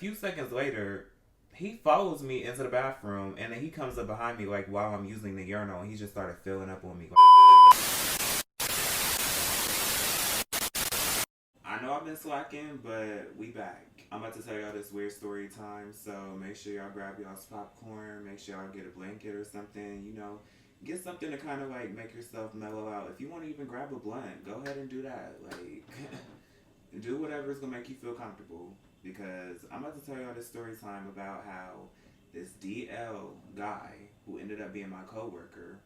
few seconds later, he follows me into the bathroom, and then he comes up behind me like while I'm using the urinal, and he just started filling up on me. I know I've been slacking, but we back. I'm about to tell y'all this weird story time, so make sure y'all grab y'all's popcorn, make sure y'all get a blanket or something, get something to kind of like make yourself mellow out. If you want to even grab a blunt, go ahead and do that. Like, do whatever's gonna make you feel comfortable. Because I'm about to tell y'all this story time about how this DL guy who ended up being my coworker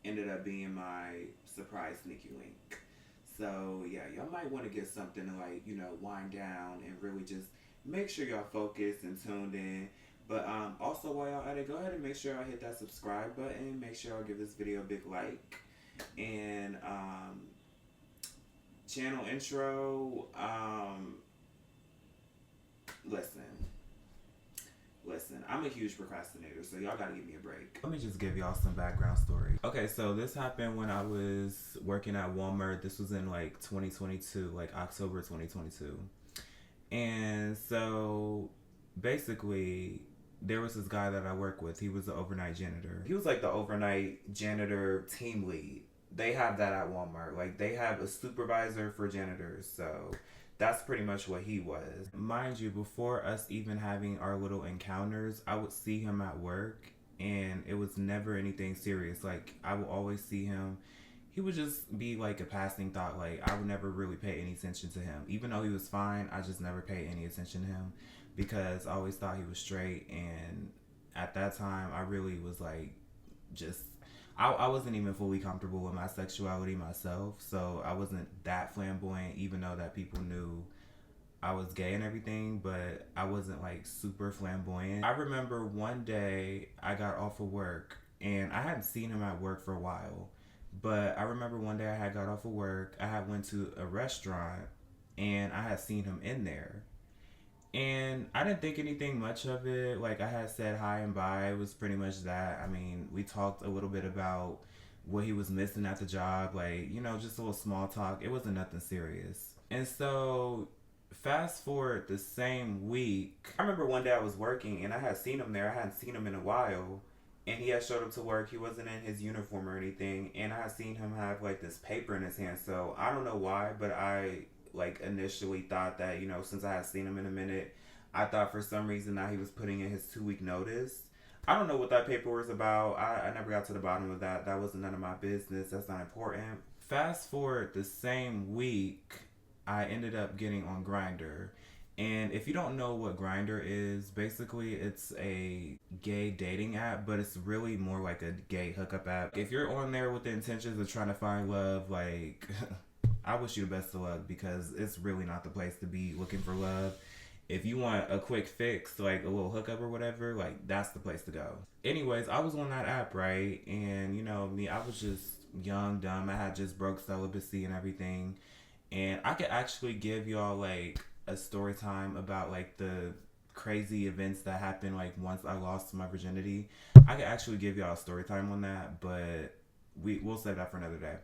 ended up being my surprise sneaky link. So yeah, y'all might want to get something to like, wind down and really just make sure y'all focused and tuned in. But also while y'all at it, go ahead and make sure y'all hit that subscribe button. Make sure y'all give this video a big like. And channel intro, listen, I'm a huge procrastinator, so y'all gotta give me a break. Let me just give y'all some background story. Okay, so this happened when I was working at Walmart. This was in like 2022, like October 2022. And so basically, there was this guy that I work with. He was the overnight janitor. He was like the overnight janitor team lead. They have that at Walmart. Like, they have a supervisor for janitors, so that's pretty much what he was. Mind you, before us even having our little encounters, I would see him at work, and it was never anything serious. Like, I would always see him. He would just be like a passing thought. Like, I would never really pay any attention to him. Even though he was fine, I just never paid any attention to him because I always thought he was straight. And at that time, I really was like, I wasn't even fully comfortable with my sexuality myself, so I wasn't that flamboyant, even though that people knew I was gay and everything, but I wasn't like super flamboyant. I remember one day I got off of work, and I hadn't seen him at work for a while, but I remember one day I had got off of work, I had went to a restaurant, and I had seen him in there. And I didn't think anything much of it. Like, I had said hi and bye. It was pretty much that. I mean, we talked a little bit about what he was missing at the job. Like, just a little small talk. It wasn't nothing serious. And so, fast forward the same week. I remember one day I was working and I had seen him there. I hadn't seen him in a while. And he had showed up to work. He wasn't in his uniform or anything. And I had seen him have, like, this paper in his hand. So, I don't know why, but I like initially thought that since I had seen him in a minute, I thought for some reason that he was putting in his 2-week notice. I don't know what that paper was about. I never got to the bottom of that. That wasn't none of my business. That's not important. Fast forward the same week, I ended up getting on Grindr. And if you don't know what Grindr is, basically it's a gay dating app, but it's really more like a gay hookup app. If you're on there with the intentions of trying to find love, like I wish you the best of luck, because it's really not the place to be looking for love. If you want a quick fix, like a little hookup or whatever, like that's the place to go. Anyways, I was on that app, right? And me, I was just young, dumb. I had just broke celibacy and everything. And I could actually give y'all like a story time about like the crazy events that happened like once I lost my virginity. I could actually give y'all a story time on that, but we'll save that for another day.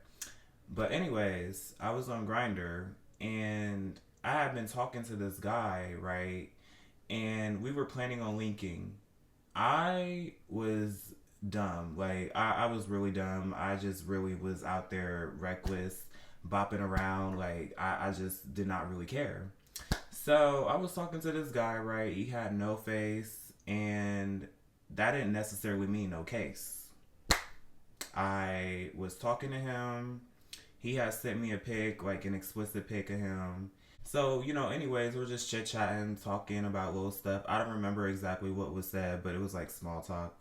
But anyways, I was on Grindr, and I had been talking to this guy, right? And we were planning on linking. I was dumb. Like, I was really dumb. I just really was out there reckless, bopping around. Like, I just did not really care. So I was talking to this guy, right? He had no face, and that didn't necessarily mean no case. I was talking to him. He had sent me a pic, like an explicit pic of him. So, anyways, we're just chit-chatting, talking about little stuff. I don't remember exactly what was said, but it was like small talk.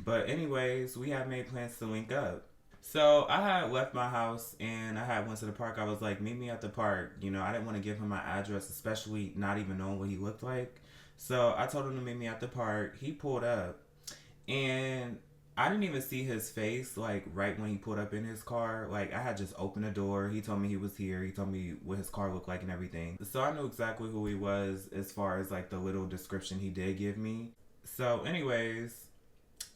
But anyways, we had made plans to link up. So I had left my house and I had went to the park. I was like, meet me at the park. I didn't want to give him my address, especially not even knowing what he looked like. So I told him to meet me at the park. He pulled up, and I didn't even see his face, like, right when he pulled up in his car. Like, I had just opened the door. He told me he was here. He told me what his car looked like and everything. So I knew exactly who he was as far as, like, the little description he did give me. So, anyways,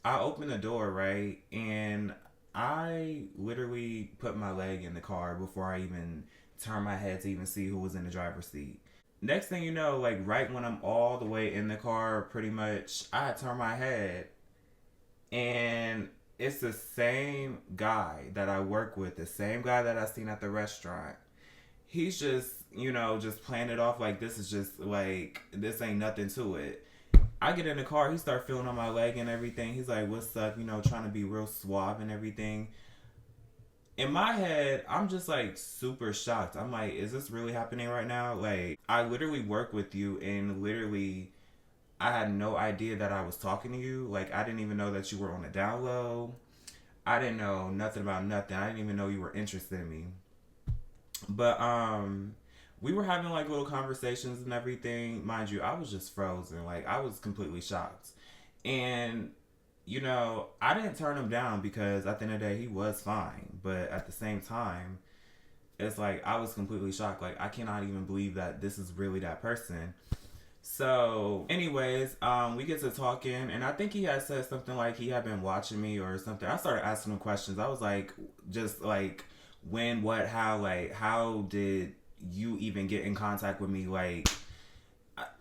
I opened the door, right? And I literally put my leg in the car before I even turned my head to even see who was in the driver's seat. Next thing you know, like right when I'm all the way in the car, pretty much, I turn my head and it's the same guy that I work with, the same guy that I seen at the restaurant. He's just, just playing it off like this is just like this ain't nothing to it. I get in the car, he start feeling on my leg and everything. He's like, "What's up?" Trying to be real suave and everything. In my head, I'm just like super shocked. I'm like, "Is this really happening right now?" Like, I literally work with you, and literally, I had no idea that I was talking to you. Like, I didn't even know that you were on the down low. I didn't know nothing about nothing. I didn't even know you were interested in me. But we were having like little conversations and everything. Mind you, I was just frozen. Like I was completely shocked. And I didn't turn him down because at the end of the day he was fine. But at the same time, it's like I was completely shocked. Like I cannot even believe that this is really that person. So, anyways, we get to talking, and I think he had said something like he had been watching me or something. I started asking him questions. I was like, just like, when, what, how, like, how did you even get in contact with me? Like,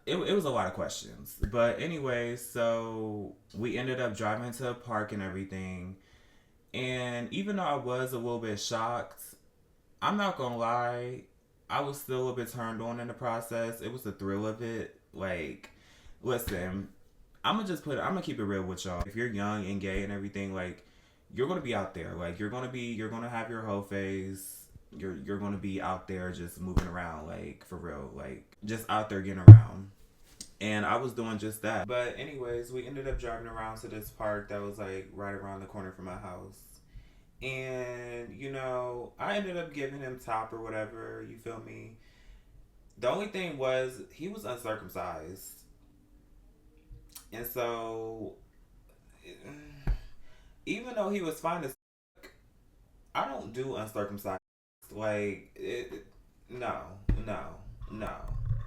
it was a lot of questions. But, anyways, so we ended up driving to a park and everything. And even though I was a little bit shocked, I'm not gonna lie, I was still a bit turned on in the process. It was the thrill of it. Like, listen, I'm gonna keep it real with y'all. If you're young and gay and everything, like, you're gonna be out there. Like, you're gonna have your whole phase. You're gonna be out there just moving around, like, for real. Like, just out there getting around. And I was doing just that. But anyways, we ended up driving around to this park that was like right around the corner from my house. And, I ended up giving him top or whatever, you feel me? The only thing was, he was uncircumcised. And so, even though he was fine as I don't do uncircumcised. Like, no, no, no.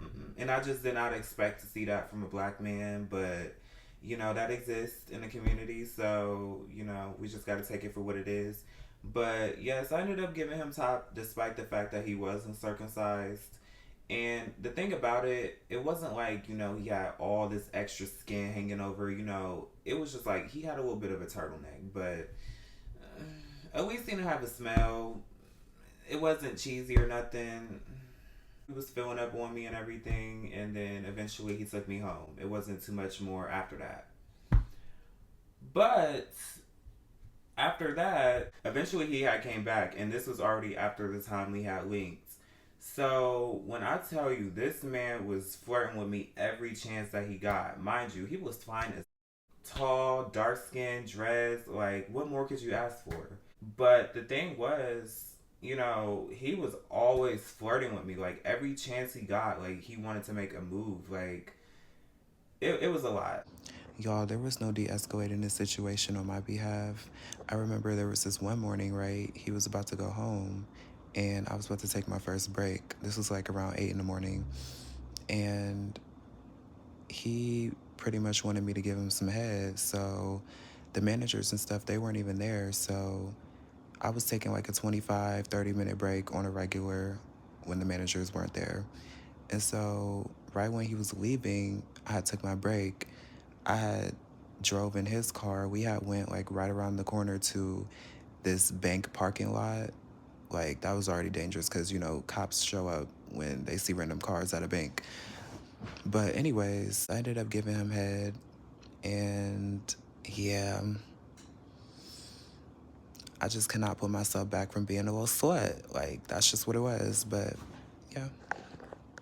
Mm-mm. And I just did not expect to see that from a black man, but, that exists in the community, so, we just got to take it for what it is. But yes, I ended up giving him top despite the fact that he wasn't circumcised. And the thing about it, it wasn't like, he had all this extra skin hanging over, it was just like he had a little bit of a turtleneck, but at least he didn't have a smell. It wasn't cheesy or nothing. He was filling up on me and everything, and then eventually he took me home. It wasn't too much more after that. But after that, eventually he had came back, and this was already after the time we had linked. So when I tell you this man was flirting with me every chance that he got, mind you, he was fine as tall, dark skinned, dressed. Like, what more could you ask for? But the thing was, he was always flirting with me. Like every chance he got, like he wanted to make a move. Like it was a lot. Y'all, there was no de-escalating this situation on my behalf. I remember there was this one morning, right? He was about to go home, and I was about to take my first break. This was like around 8 in the morning. And he pretty much wanted me to give him some head. So the managers and stuff, they weren't even there. So I was taking like a 25, 30-minute break on a regular when the managers weren't there. And so right when he was leaving, I had took my break. I had drove in his car. We had went like right around the corner to this bank parking lot. Like that was already dangerous because cops show up when they see random cars at a bank. But anyways, I ended up giving him head, and yeah, I just cannot put myself back from being a little slut. Like that's just what it was. But yeah.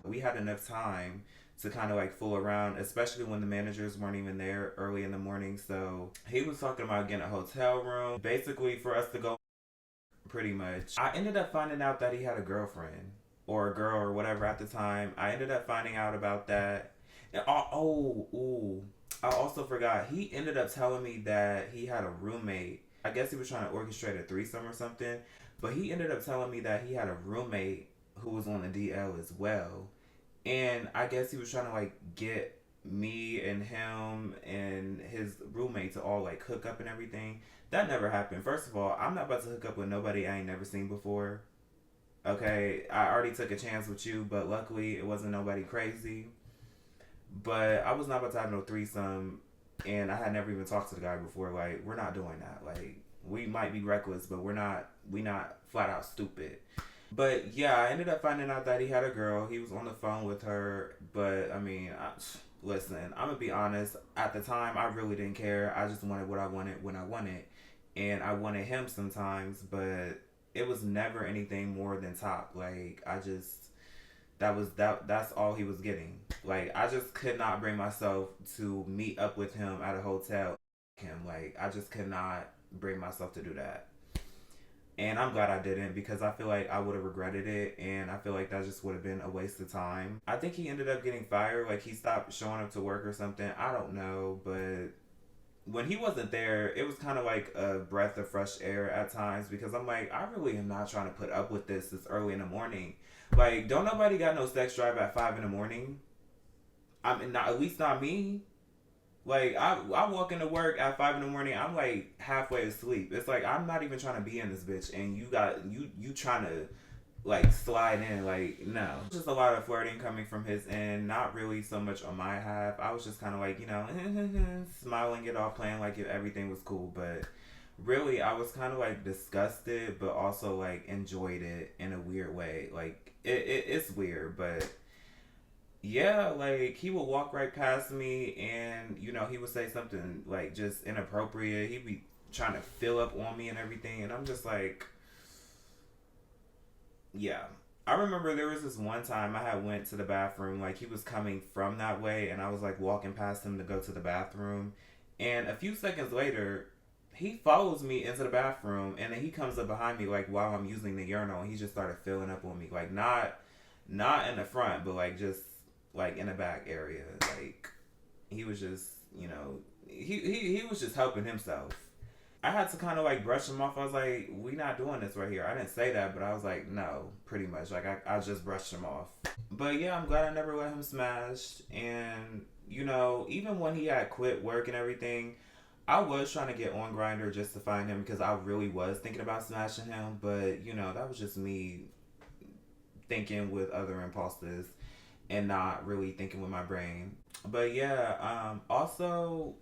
We had enough time to kind of like fool around, especially when the managers weren't even there early in the morning. So he was talking about getting a hotel room, basically for us to go. Pretty much. I ended up finding out that he had a girlfriend or a girl or whatever at the time. I ended up finding out about that. And, I also forgot. He ended up telling me that he had a roommate. I guess he was trying to orchestrate a threesome or something. But he ended up telling me that he had a roommate who was on the DL as well. And I guess he was trying to like get me and him and his roommate to all like hook up and everything. That never happened. First of all, I'm not about to hook up with nobody I ain't never seen before. Okay, I already took a chance with you, but luckily it wasn't nobody crazy. But I was not about to have no threesome, and I had never even talked to the guy before. Like, we're not doing that. Like, we might be reckless, but we're not. We not flat out stupid. But yeah, I ended up finding out that he had a girl. He was on the phone with her. But I mean, listen, I'm gonna be honest. At the time, I really didn't care. I just wanted what I wanted when I wanted, and I wanted him sometimes. But it was never anything more than top. Like, I just that's all he was getting. Like, I just could not bring myself to meet up with him at a hotel. Him, like, I just could not bring myself to do that. And I'm glad I didn't, because I feel like I would have regretted it, and I feel like that just would have been a waste of time. I think he ended up getting fired, like he stopped showing up to work or something. I don't know, but when he wasn't there, it was kind of like a breath of fresh air at times, because I'm like, I really am not trying to put up with this early in the morning. Like, don't nobody got no sex drive at 5 in the morning. I'm not, at least not me. Like, I walk into work at 5 in the morning. I'm like halfway asleep. It's like, I'm not even trying to be in this bitch, and you trying to like slide in. Like, no, just a lot of flirting coming from his end. Not really so much on my half. I was just kind of like, smiling it off, playing like if everything was cool. But really, I was kind of like disgusted, but also like enjoyed it in a weird way. Like, it's weird, but yeah, like he would walk right past me, and he would say something like just inappropriate. He'd be trying to fill up on me and everything, and I'm just like, yeah. I remember there was this one time I had went to the bathroom, like he was coming from that way, and I was like walking past him to go to the bathroom, and a few seconds later, he follows me into the bathroom, and then he comes up behind me like while I'm using the urinal, and he just started filling up on me, like not in the front, but like just like in the back area. Like, he was just, he was just helping himself. I had to kind of like brush him off. I was like, we not doing this right here. I didn't say that, but I was like, no, pretty much. Like, I just brushed him off. But yeah, I'm glad I never let him smash. And, even when he had quit work and everything, I was trying to get on Grinder just to find him, because I really was thinking about smashing him. But, that was just me thinking with other impulses and not really thinking with my brain. But yeah, also,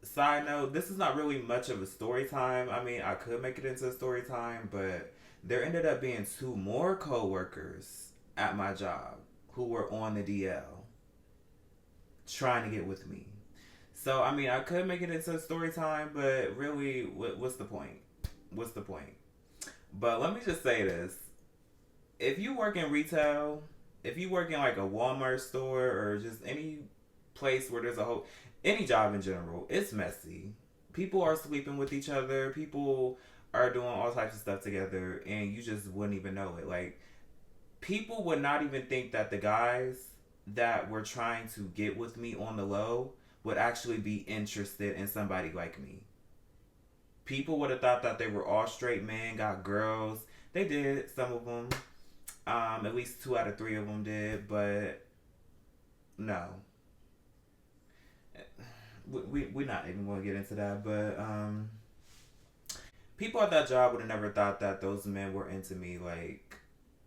side note, this is not really much of a story time. I mean, I could make it into a story time, but there ended up being two more coworkers at my job who were on the DL trying to get with me. So, I mean, I could make it into a story time, but really, what's the point? What's the point? But let me just say this. If you work in retail, if you work in like a Walmart store or just any place where there's any job in general, it's messy. People are sleeping with each other. People are doing all types of stuff together, and you just wouldn't even know it. Like, people would not even think that the guys that were trying to get with me on the low would actually be interested in somebody like me. People would have thought that they were all straight men, got girls. They did, some of them. At least 2 out of 3 of them did, but no. We're not even going to get into that, but people at that job would have never thought that those men were into me. Like,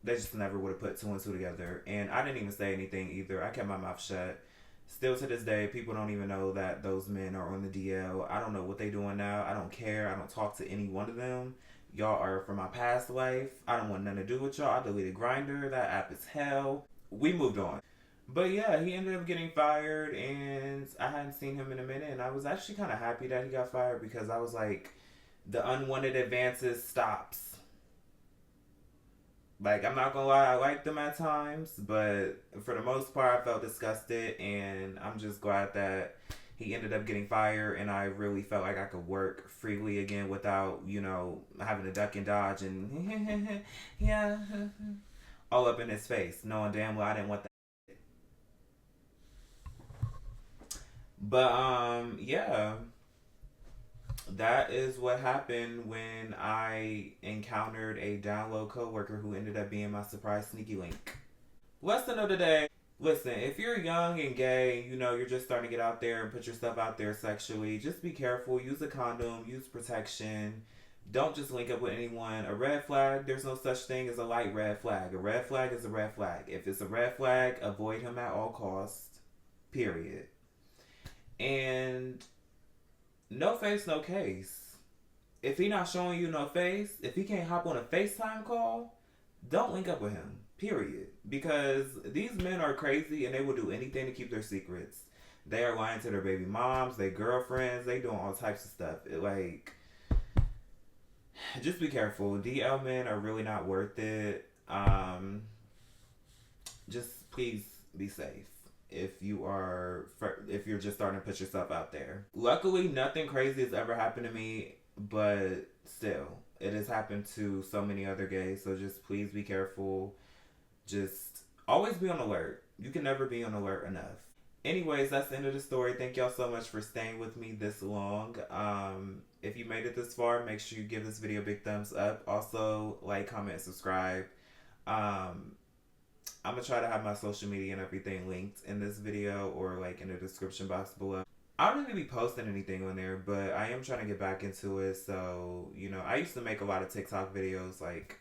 they just never would have put two and two together. And I didn't even say anything either. I kept my mouth shut. Still to this day, people don't even know that those men are on the DL. I don't know what they doing now. I don't care. I don't talk to any one of them. Y'all are from my past life. I don't want nothing to do with y'all. I deleted Grinder. That app is hell. We moved on. But yeah, he ended up getting fired, and I hadn't seen him in a minute, and I was actually kind of happy that he got fired, because I was like, the unwanted advances stops. Like, I'm not gonna lie, I liked them at times, but for the most part, I felt disgusted, and I'm just glad that he ended up getting fired, and I really felt like I could work freely again without, having to duck and dodge and yeah, all up in his face, knowing damn well I didn't want that. But yeah, that is what happened when I encountered a down low coworker who ended up being my surprise sneaky link. Lesson of the day. Listen, if you're young and gay, you're just starting to get out there and put yourself out there sexually, just be careful. Use a condom, use protection. Don't just link up with anyone. A red flag, there's no such thing as a light red flag. A red flag is a red flag. If it's a red flag, avoid him at all costs. Period. And no face, no case. If he not showing you no face, if he can't hop on a FaceTime call, don't link up with him. Period. Because these men are crazy and they will do anything to keep their secrets. They are lying to their baby moms, their girlfriends, they doing all types of stuff. Just be careful. DL men are really not worth it. Just please be safe if you're just starting to put yourself out there. Luckily, nothing crazy has ever happened to me, but still, it has happened to so many other gays. So just please be careful. Just always be on alert. You can never be on alert enough. Anyways, that's the end of the story. Thank y'all so much for staying with me this long. If you made it this far, make sure you give this video a big thumbs up. Also, like, comment, subscribe. I'm gonna try to have my social media and everything linked in this video or like in the description box below. I don't really be posting anything on there, but I am trying to get back into it. So, I used to make a lot of TikTok videos like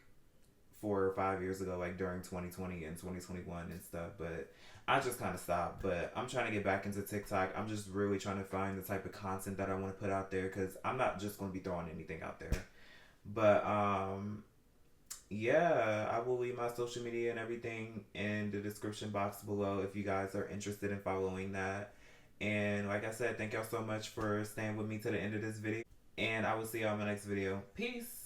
4 or 5 years ago, like during 2020 and 2021 and stuff, but I just kind of stopped. But I'm trying to get back into TikTok. I'm just really trying to find the type of content that I want to put out there, because I'm not just going to be throwing anything out there. But yeah, I will leave my social media and everything in the description box below if you guys are interested in following that. And like I said, thank y'all so much for staying with me to the end of this video, and I will see y'all in my next video. Peace.